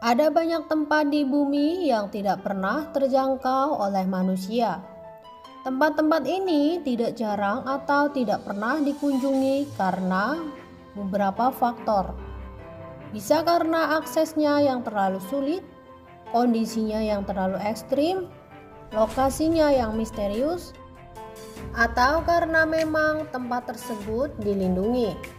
Ada banyak tempat di bumi yang tidak pernah terjangkau oleh manusia. Tempat-tempat ini tidak jarang atau tidak pernah dikunjungi karena beberapa faktor. Bisa karena aksesnya yang terlalu sulit, kondisinya yang terlalu ekstrim, lokasinya yang misterius, atau karena memang tempat tersebut dilindungi.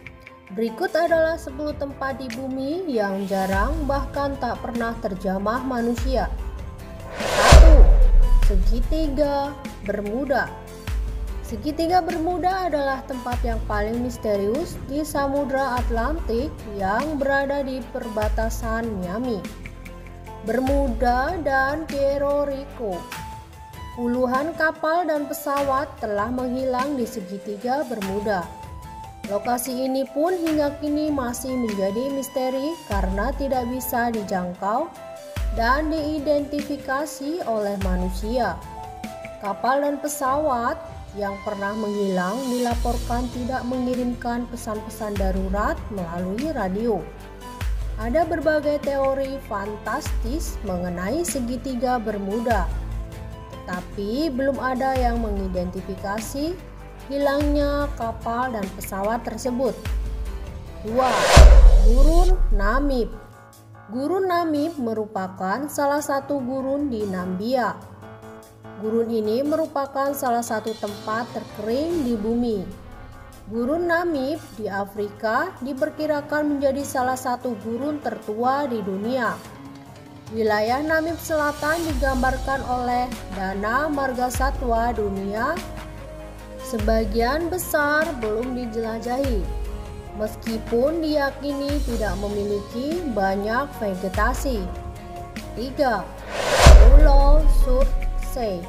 Berikut adalah 10 tempat di bumi yang jarang bahkan tak pernah terjamah manusia. 1. Segitiga Bermuda. Segitiga Bermuda adalah tempat yang paling misterius di Samudra Atlantik yang berada di perbatasan Miami, Bermuda dan Puerto Rico. Puluhan kapal dan pesawat telah menghilang di segitiga Bermuda. Lokasi ini pun hingga kini masih menjadi misteri karena tidak bisa dijangkau dan diidentifikasi oleh manusia. Kapal dan pesawat yang pernah menghilang dilaporkan tidak mengirimkan pesan-pesan darurat melalui radio. Ada berbagai teori fantastis mengenai segitiga Bermuda, tetapi belum ada yang mengidentifikasi hilangnya kapal dan pesawat tersebut. 2. Gurun Namib. Gurun Namib merupakan salah satu gurun di Namibia. Gurun ini merupakan salah satu tempat terkering di bumi. Gurun Namib di Afrika diperkirakan menjadi salah satu gurun tertua di dunia. Wilayah Namib Selatan digambarkan oleh Dana Margasatwa Dunia. Sebagian besar belum dijelajahi, meskipun diyakini tidak memiliki banyak vegetasi. 3. Pulau Surtsey.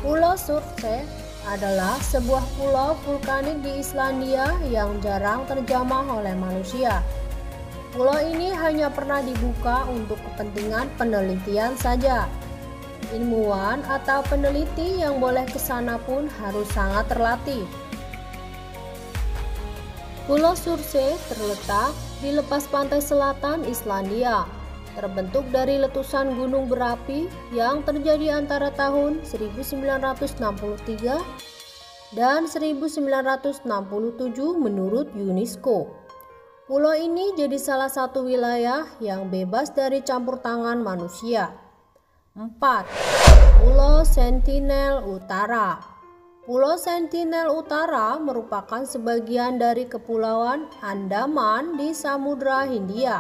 Pulau Surtsey adalah sebuah pulau vulkanik di Islandia yang jarang terjamah oleh manusia. Pulau ini hanya pernah dibuka untuk kepentingan penelitian saja. Ilmuwan atau peneliti yang boleh ke sana pun harus sangat terlatih. Pulau Surtsey terletak di lepas pantai selatan Islandia, terbentuk dari letusan gunung berapi yang terjadi antara tahun 1963 dan 1967 menurut UNESCO. Pulau ini jadi salah satu wilayah yang bebas dari campur tangan manusia. 4. Pulau Sentinel Utara. Pulau Sentinel Utara merupakan sebagian dari Kepulauan Andaman di Samudra Hindia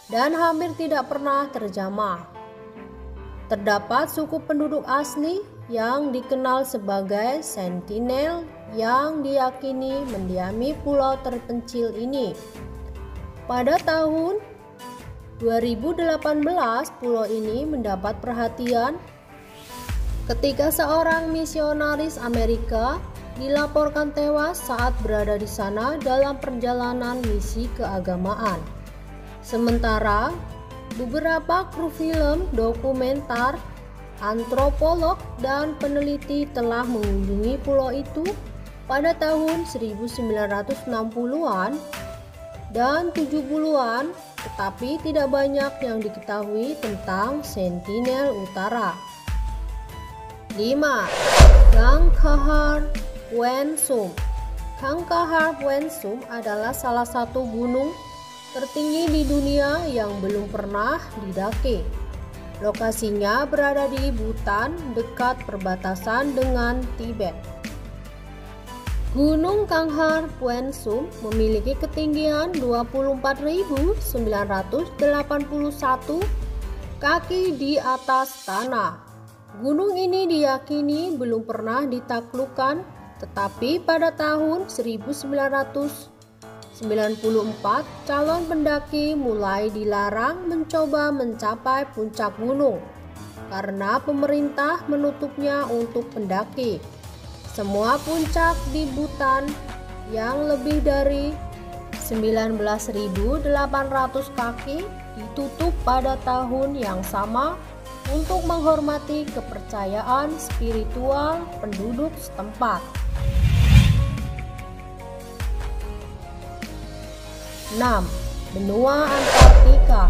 dan hampir tidak pernah terjamah. Terdapat suku penduduk asli yang dikenal sebagai Sentinel yang diyakini mendiami pulau terpencil ini. Pada tahun 2018, pulau ini mendapat perhatian ketika seorang misionaris Amerika dilaporkan tewas saat berada di sana dalam perjalanan misi keagamaan. Sementara beberapa kru film dokumenter, antropolog, dan peneliti telah mengunjungi pulau itu pada tahun 1960-an dan 70-an, tetapi tidak banyak yang diketahui tentang Sentinel Utara. 5. Gangkhar Puensum. Gangkhar Puensum adalah salah satu gunung tertinggi di dunia yang belum pernah didaki. Lokasinya berada di Bhutan, dekat perbatasan dengan Tibet. Gunung Gangkhar Puensum memiliki ketinggian 24.981 kaki di atas tanah. Gunung ini diyakini belum pernah ditaklukkan, tetapi pada tahun 1994 calon pendaki mulai dilarang mencoba mencapai puncak gunung karena pemerintah menutupnya untuk pendaki. Semua puncak di Bhutan yang lebih dari 19.800 kaki ditutup pada tahun yang sama untuk menghormati kepercayaan spiritual penduduk setempat. 6. Benua Antartika.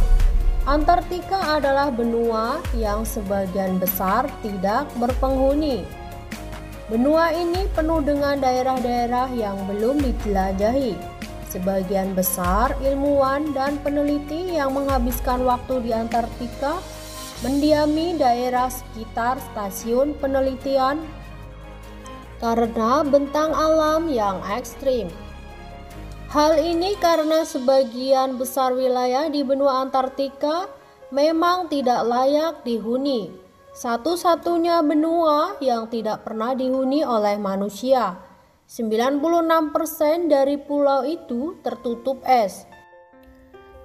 Antartika adalah benua yang sebagian besar tidak berpenghuni. Benua ini penuh dengan daerah-daerah yang belum dijelajahi. Sebagian besar ilmuwan dan peneliti yang menghabiskan waktu di Antartika mendiami daerah sekitar stasiun penelitian karena bentang alam yang ekstrim. Hal ini karena sebagian besar wilayah di benua Antartika memang tidak layak dihuni. Satu-satunya benua yang tidak pernah dihuni oleh manusia. 96% dari pulau itu tertutup es,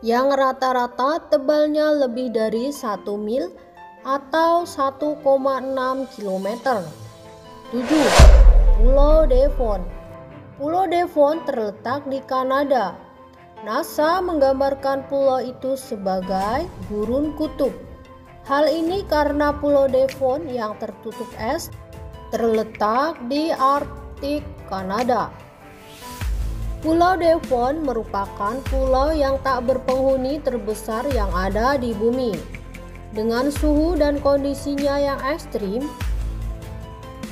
yang rata-rata tebalnya lebih dari 1 mil atau 1,6 km. 7. Pulau Devon. Pulau Devon terletak di Kanada. NASA menggambarkan pulau itu sebagai gurun kutub. Hal ini karena Pulau Devon yang tertutup es terletak di Arktik Kanada. Pulau Devon merupakan pulau yang tak berpenghuni terbesar yang ada di bumi. Dengan suhu dan kondisinya yang ekstrim,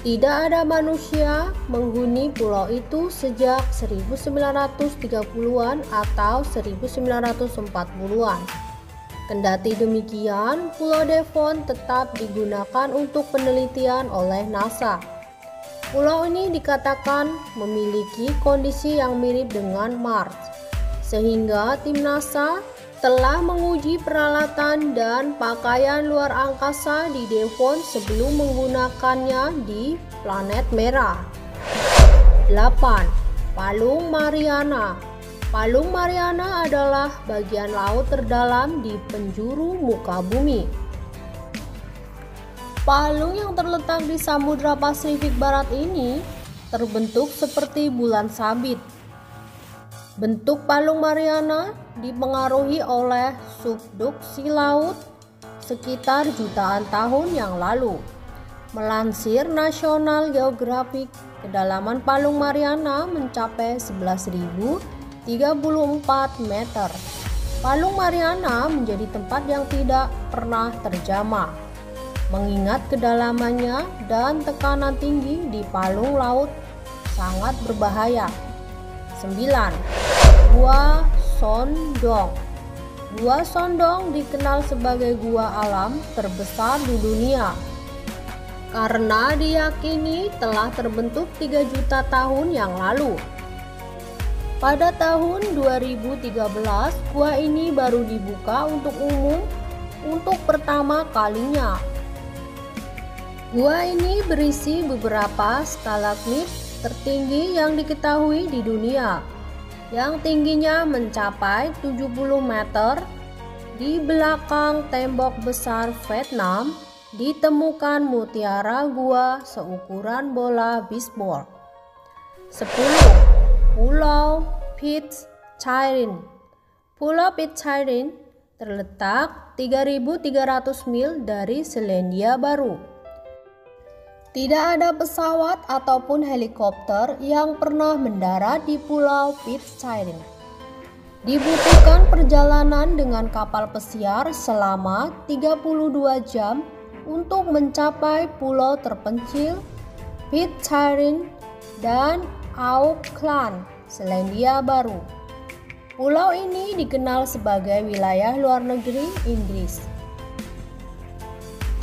tidak ada manusia menghuni pulau itu sejak 1930-an atau 1940-an. Kendati demikian, Pulau Devon tetap digunakan untuk penelitian oleh NASA. Pulau ini dikatakan memiliki kondisi yang mirip dengan Mars, sehingga tim NASA telah menguji peralatan dan pakaian luar angkasa di Devon sebelum menggunakannya di planet merah. 8. Palung Mariana. Palung Mariana adalah bagian laut terdalam di penjuru muka bumi. Palung yang terletak di Samudra Pasifik Barat ini terbentuk seperti bulan sabit. Bentuk Palung Mariana dipengaruhi oleh subduksi laut sekitar jutaan tahun yang lalu. Melansir National Geographic, kedalaman Palung Mariana mencapai 11.034 meter. Palung Mariana menjadi tempat yang tidak pernah terjamah, mengingat kedalamannya dan tekanan tinggi di palung laut sangat berbahaya. 9. Gua Sondong. Gua Sondong dikenal sebagai gua alam terbesar di dunia karena diyakini telah terbentuk 3 juta tahun yang lalu. Pada tahun 2013, gua ini baru dibuka untuk umum untuk pertama kalinya. Gua ini berisi beberapa stalagmit tertinggi yang diketahui di dunia, yang tingginya mencapai 70 meter. Di belakang tembok besar Vietnam ditemukan mutiara gua seukuran bola bisbol. 10. Pulau Pitcairn. Pulau Pitcairn terletak 3.300 mil dari Selandia Baru. Tidak ada pesawat ataupun helikopter yang pernah mendarat di Pulau Pitcairn. Dibutuhkan perjalanan dengan kapal pesiar selama 32 jam untuk mencapai pulau terpencil Pitcairn dan Auckland, Selandia Baru. Pulau ini dikenal sebagai wilayah luar negeri Inggris,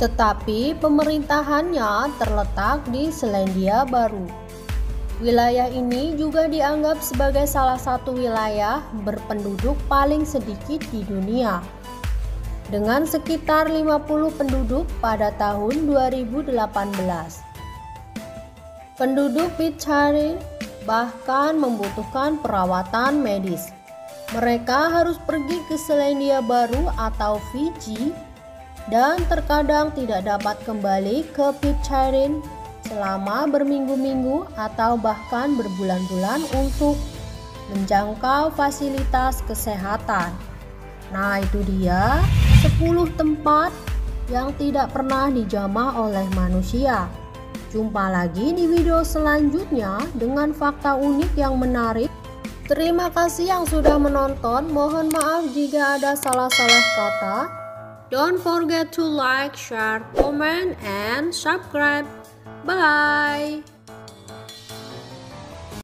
tetapi pemerintahannya terletak di Selandia Baru. Wilayah ini juga dianggap sebagai salah satu wilayah berpenduduk paling sedikit di dunia, dengan sekitar 50 penduduk pada tahun 2018. Penduduk Pitcairn bahkan membutuhkan perawatan medis. Mereka harus pergi ke Selandia Baru atau Fiji dan terkadang tidak dapat kembali ke Pitcairn selama berminggu-minggu atau bahkan berbulan-bulan untuk menjangkau fasilitas kesehatan. Nah, itu dia 10 tempat yang tidak pernah dijamah oleh manusia. Jumpa lagi di video selanjutnya dengan fakta unik yang menarik Terima kasih yang sudah menonton. Mohon maaf jika ada salah-salah kata. Don't forget to like, share, comment, and subscribe. Bye.